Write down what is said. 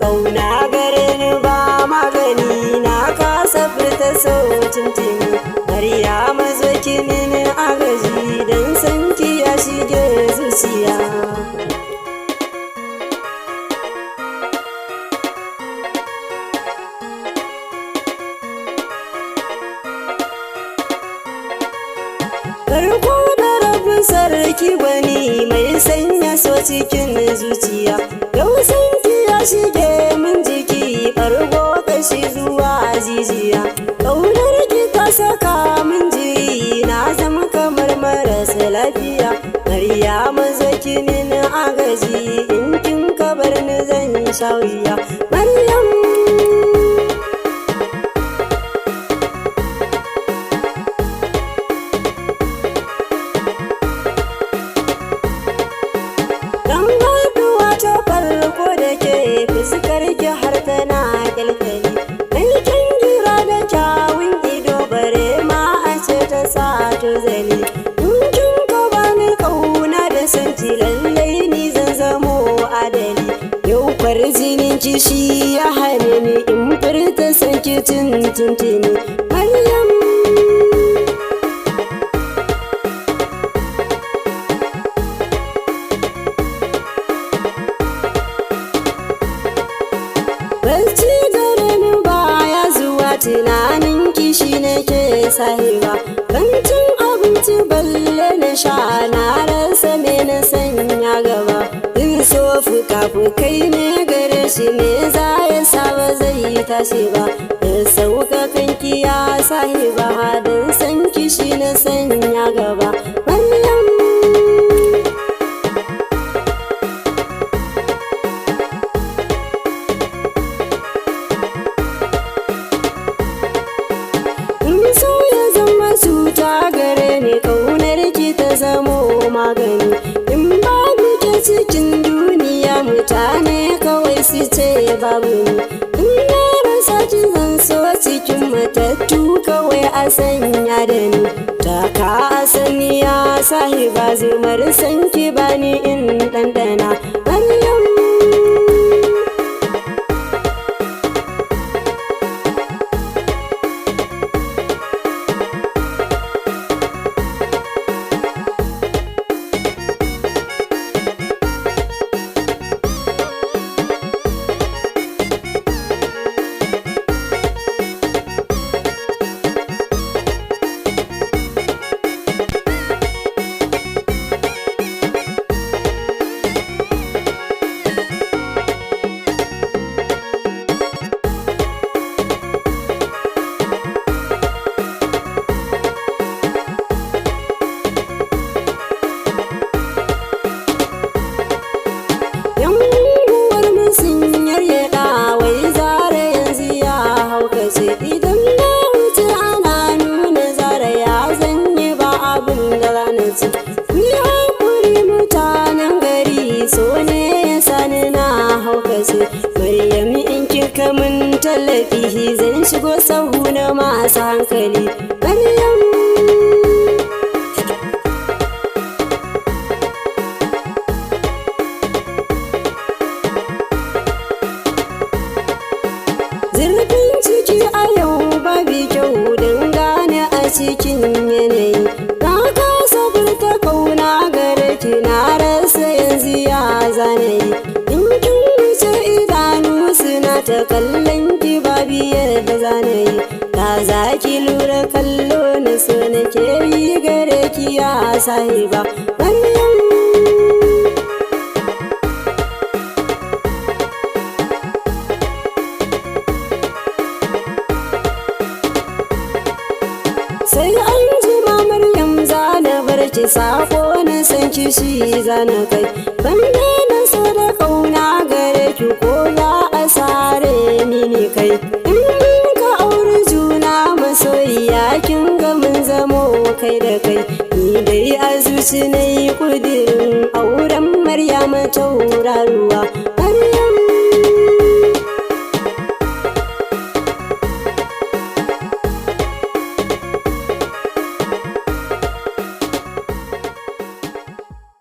kauna gare ni ba magani na kasa fita so tuntuni Maryama zo ki mini agaji dan san ki ya shige zuciya farko da rabin sarki bani mai sanya so cikin zuciya yau san ki ya shige min jiki farko kashi zuwa jijiya ƙaunar ki ta saka min jiri na zama kamar marasa lafiya Maryama zo ki min agaji in kin kabar ni zan sha wuya Maryam fuskar ki har tana kyalkyali aikin gira da kyawun ido bare ma a ce ta sa tozali in kin ka bani kauna da santi lallai ni zan zamo adali yau farjinin ki shi ya hane ni in furta san ki tuntuntuni Maryam barci dare ni baya zuwa tunanin kishi nake sahiba bancin abinci balle na sha na rasa me na sanya gaba in so fuka-fukai ne gare shi me za ya sa ba zai tashi ba da sauka kanki ya sahiba don san kishi na sanya gaba Maryam so ya zama cuta gare ni kaunar ki ta zamo magani in babu ke cikin duniya mutane kawai su ce babu ni in na rasa ki zan so cikin matattu kawai a sanya da ni taka a sani ya sahiba zumar san ki bani in dandana Maryam idan na wuce ana nuna zara ya zanyi ba abin da ranar ci ni haƙuri mutanen gari so ne ya sani na haukace Maryam in kika min tallafi zan shigo sahu na masu hankali Maryam zurfin ciki a yau babu kyau don gane a cikin yanayi na kasa furta kauna gare ki na rasa yanzu ya zanayi in kin wuce idanu suna ta kallon ki babu yadda zanayi ta zaki lura kallo na so nake yi gare ki ya sahiba Maryam sai an jima Maryam zana barci sako na san kishi zana kai banda na so da kauna gare ki ko za a sare ni ne kai in ka aure juna masoyiya kin ga mun zamo kai da kai ni dai a zuci nayi kudirin auren Maryama tauraruwa